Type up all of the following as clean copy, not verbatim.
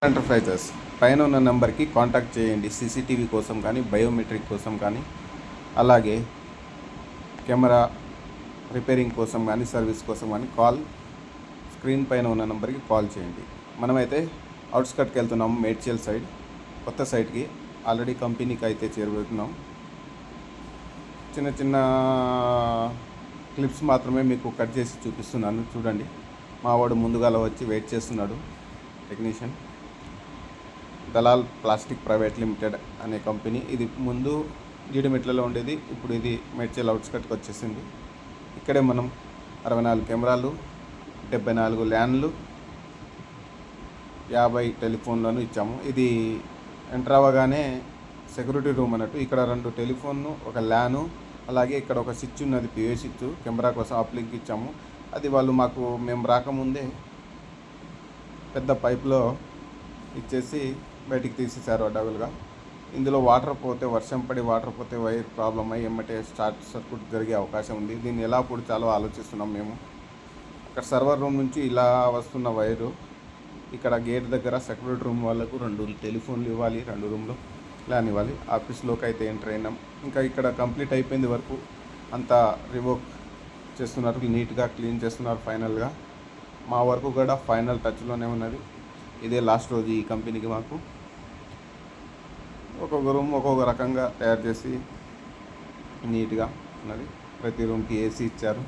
Enterprises పైన ఉన్న నెంబర్కి కాంటాక్ట్ చేయండి. సీసీటీవీ కోసం కానీ, బయోమెట్రిక్ కోసం కానీ, అలాగే కెమెరా రిపేరింగ్ కోసం కానీ, సర్వీస్ కోసం కానీ స్క్రీన్ పైన ఉన్న నెంబర్కి కాల్ చేయండి. మనమైతే అవుట్స్కట్కి వెళ్తున్నాము, మేడ్చల్ సైడ్ కొత్త సైట్కి. ఆల్రెడీ కంపెనీకి అయితే చేరుతున్నాం. చిన్న చిన్న క్లిప్స్ మాత్రమే మీకు కట్ చేసి చూపిస్తున్నాను, చూడండి. మా వాడు ముందుగా వచ్చి వెయిట్ చేస్తున్నాడు, technician. Dalal plastic private limited అనే కంపెనీ. ఇది ముందు జీడిమెట్లలో ఉండేది, ఇప్పుడు ఇది మేడ్చల్ అవుట్స్కట్కి వచ్చేసింది. ఇక్కడే మనం 64 కెమెరాలు, 74 ల్యాన్లు, 50 టెలిఫోన్లను ఇచ్చాము. ఇది ఎంటర్ అవ్వగానే సెక్యూరిటీ రూమ్ అన్నట్టు. ఇక్కడ 2 టెలిఫోన్లు, ఒక ల్యాను, అలాగే ఇక్కడ ఒక స్విచ్ ఉన్నది, పిఏ స్విచ్, కెమెరా కోసం అప్లింక్ ఇచ్చాము. అది వాళ్ళు మేము రాకముందే పెద్ద పైప్లో ఇచ్చేసి బయటికి తీసేశారు అడ్డగులుగా. ఇందులో వర్షం పడి వాటర్ పోతే వైర్ ప్రాబ్లం అయ్యి ఎమ్మటే షార్ట్ సర్క్యూట్ జరిగే అవకాశం ఉంది. దీన్ని ఎలా పూడ్చాలో ఆలోచిస్తున్నాం మేము. అక్కడ సర్వర్ రూమ్ నుంచి ఇలా వస్తున్న వైరు ఇక్కడ గేట్ దగ్గర సెక్యూరిటీ రూమ్ వాళ్ళకు 2 టెలిఫోన్లు ఇవ్వాలి, 2 రూమ్లు ల్యాన్ ఇవ్వాలి. ఆఫీస్లోకి అయితే ఎంటర్ అయినాం. ఇంకా ఇక్కడ కంప్లీట్ అయిపోయింది, వరకు అంతా రివోక్ చేస్తున్నారు, నీట్గా క్లీన్ చేస్తున్నారు. ఫైనల్గా మా వరకు కూడా ఫైనల్ టచ్లోనే ఉన్నది. ఇదే లాస్ట్ రోజు ఈ కంపెనీకి. మాకు ఒక్కొక్క రూమ్ ఒక్కొక్క రకంగా తయారు చేసి నీట్గా ఉన్నది. ప్రతి రూమ్కి ఏసీ ఇచ్చారు,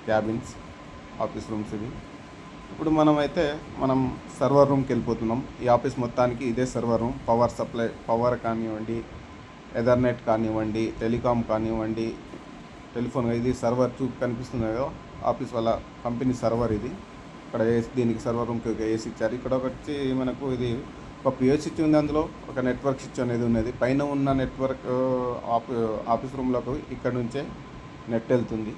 క్యాబిన్స్, ఆఫీస్ రూమ్స్ ఇవి. ఇప్పుడు మనం సర్వర్ రూమ్కి వెళ్ళిపోతున్నాం. ఈ ఆఫీస్ మొత్తానికి ఇదే server room. Power supply, power కానివ్వండి, ఎథర్నెట్ కానివ్వండి, టెలికామ్ కానివ్వండి, టెలిఫోన్, ఇది సర్వర్ కనిపిస్తుంది కదా, ఆఫీస్ వాళ్ళ కంపెనీ సర్వర్ ఇది. ఇక్కడ దీనికి సర్వర్ రూమ్కి ఒక ఏసీ ఇచ్చారు. ఇక్కడ వచ్చి మనకు ఇది ఒక పిఓ స్విచ్ ఉంది, అందులో ఒక నెట్వర్క్ స్విచ్ అనేది ఉన్నది. పైన ఉన్న నెట్వర్క్ ఆఫీస్ రూమ్లకు ఇక్కడ నుంచే నెట్ వెళ్తుంది.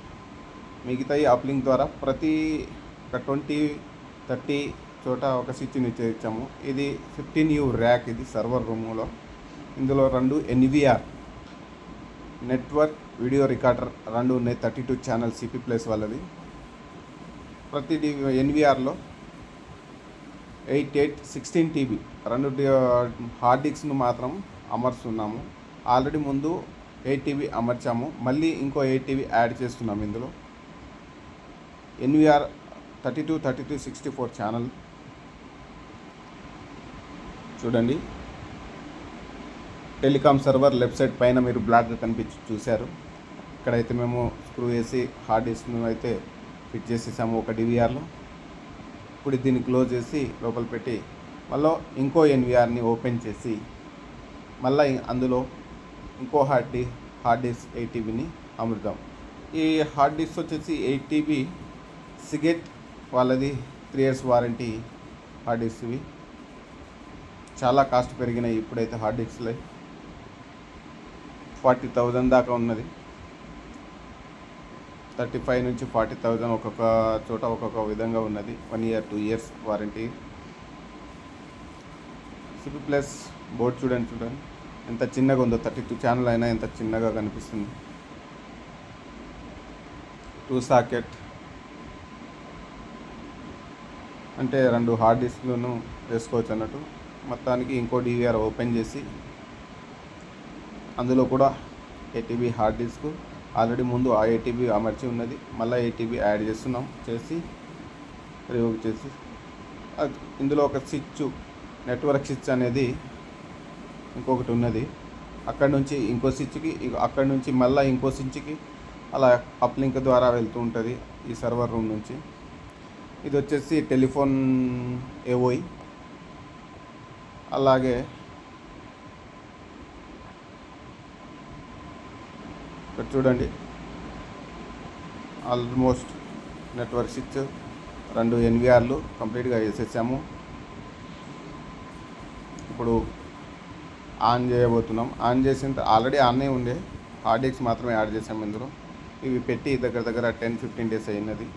మిగతా ఈ అప్లింక్ ద్వారా ప్రతి ఒక 20-30 చోట ఒక స్విచ్ని ఇచ్చాము. ఇది 15U ర్యాక్, ఇది సర్వర్ రూములో. ఇందులో 2 NVR నెట్వర్క్ వీడియో రికార్డర్ 2 ఉన్నాయి, 32 ఛానల్ సిపి ప్లస్ వాళ్ళది. ప్రతి NVRలో 16 TB 2 హార్డ్ డిస్క్ను మాత్రం అమర్చున్నాము. ఆల్రెడీ ముందు 8 TB అమర్చాము, మళ్ళీ ఇంకో 8 TB యాడ్ చేస్తున్నాము. ఇందులో NVR 32, 64 ఛానల్ చూడండి. టెలికామ్ సర్వర్ లెఫ్ట్ సైడ్ పైన మీరు బ్లాక్గా చూశారు. ఇక్కడైతే మేము స్క్రూ వేసి హార్డ్ డిస్క్ను అయితే ఫిట్ చేసేసాము ఒక DVRలో. ఇప్పుడు దీన్ని క్లోజ్ చేసి లోపల పెట్టి మళ్ళీ ఇంకో NVRని ఓపెన్ చేసి మళ్ళీ అందులో ఇంకో హార్డ్ డిస్క్ 8 TBని అమరుద్దాం. ఈ హార్డ్ డిస్క్ వచ్చేసి 8 TB సిగెట్ వాళ్ళది, 3 years వారంటీ హార్డ్ డిస్క్. ఇవి చాలా కాస్ట్ పెరిగినాయి ఇప్పుడైతే. హార్డ్ డిస్క్లో 40,000 దాకా ఉన్నది. 35 నుంచి 40,000 ఒక్కొక్క చోట ఒక్కొక్క విధంగా ఉన్నది. 1 year 2 years warranty. CP plus board చూడండి ఎంత చిన్నగా ఉందో. 32 ఛానల్ అయినా ఎంత చిన్నగా కనిపిస్తుంది. 2 సాకెట్ అంటే 2 హార్డ్ డిస్క్లను వేసుకోవచ్చు అన్నట్టు. మొత్తానికి ఇంకో DVR ఓపెన్ చేసి అందులో కూడా 8 TB హార్డ్ డిస్క్, ఆల్రెడీ ముందు ఆ 8 TB అమర్చి ఉన్నది, మళ్ళీ 8 TB యాడ్ చేస్తున్నాం. చేసి రివోక్ చేసి ఇందులో ఒక స్విచ్, నెట్వర్క్ స్విచ్ అనేది ఇంకొకటి ఉన్నది. అక్కడి నుంచి ఇంకో స్విచ్కి, అక్కడి నుంచి మళ్ళీ ఇంకో స్విచ్కి, అలా అప్లింక్ ద్వారా వెళ్తూ ఉంటుంది ఈ సర్వర్ రూమ్ నుంచి. ఇది వచ్చేసి టెలిఫోన్ AOI. అలాగే ఇక్కడ చూడండి, ఆల్మోస్ట్ నెట్వర్క్ స్విచ్, 2 NVRలు కంప్లీట్గా వేసేసాము. ఇప్పుడు ఆన్ చేయబోతున్నాం. ఆన్ చేసిన ఆల్రెడీ ఆన్నే ఉండే హార్డ్ డిస్క్ మాత్రమే యాడ్ చేసాము ఇందులో. ఇవి పెట్టి దగ్గర 10-15 days అయినది.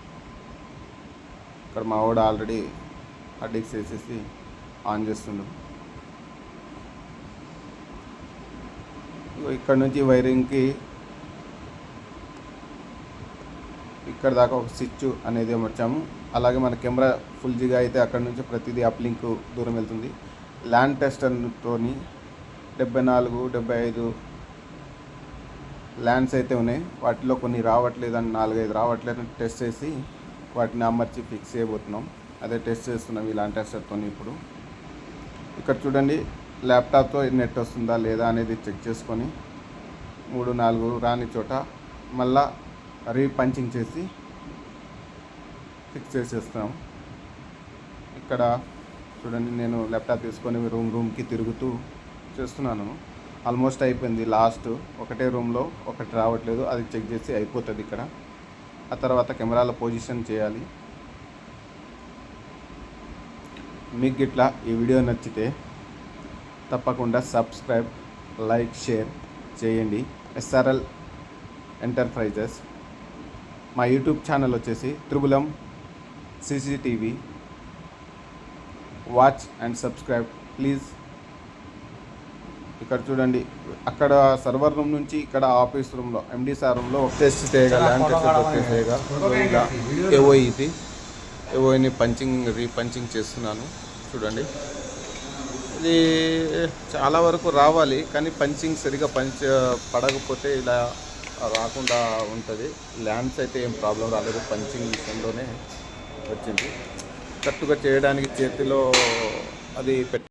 ఇక్కడ మా వాడు ఆల్రెడీ హార్డ్ డిస్క్ వేసేసి ఆన్ చేస్తుండు. ఇక్కడ నుంచి వైరింగ్కి ఇక్కడ దాకా ఒక స్విచ్ అనేది అమర్చాము. అలాగే మన కెమెరా ఫుల్ జిగా అయితే అక్కడ నుంచి ప్రతిదీ అప్లింక్ దూరం వెళ్తుంది. ల్యాండ్ టెస్టర్తో 74, 75 ల్యాండ్స్ అయితే ఉన్నాయి. వాటిలో కొన్ని రావట్లేదని 4-5 రావట్లేదని టెస్ట్ చేసి వాటిని అమర్చి ఫిక్స్ చేయబోతున్నాం. అదే టెస్ట్ చేస్తున్నాం ఈ ల్యాండ్ టెస్టర్తో. ఇప్పుడు ఇక్కడ చూడండి, ల్యాప్టాప్తో నెట్ వస్తుందా లేదా అనేది చెక్ చేసుకొని 3-4 రాని చోట మళ్ళా రీపంచింగ్ చేసి ఫిక్స్ చేసేస్తున్నాం. ఇక్కడ చూడండి, నేను ల్యాప్టాప్ తీసుకొని రూమ్కి తిరుగుతూ చేస్తున్నాను. ఆల్మోస్ట్ అయిపోయింది. లాస్ట్ ఒకటే రూమ్లో ఒకటి రావట్లేదు, అది చెక్ చేసి అయిపోతుంది ఇక్కడ. ఆ తర్వాత కెమెరాలో పొజిషన్ చేయాలి. మీకు గిట్లా ఈ వీడియో నచ్చితే తప్పకుండా సబ్స్క్రైబ్, లైక్, షేర్ చేయండి. SRL enterprises. మా యూట్యూబ్ ఛానల్ వచ్చేసి త్రిబులం CCTV. Watch and subscribe please. ఇక్కడ చూడండి, అక్కడ సర్వర్ రూమ్ నుంచి ఇక్కడ ఆఫీస్ రూమ్లో MD సార్ రూమ్లో ఒక టెస్ట్ చేయగా ల్యాండ్ టెస్ట్ చేయగా ఇలా ఏఓని రీపంచింగ్ చేస్తున్నాను. చూడండి, ఇది చాలా వరకు రావాలి, కానీ పంచింగ్ సరిగా పడకపోతే ఇలా రాకుండా ఉంటుంది. ల్యాండ్స్ అయితే ఏం ప్రాబ్లం రాలేదు, పంచింగ్ విషయంలోనే వచ్చింది. కరెక్ట్గా చేయడానికి చేతిలో అది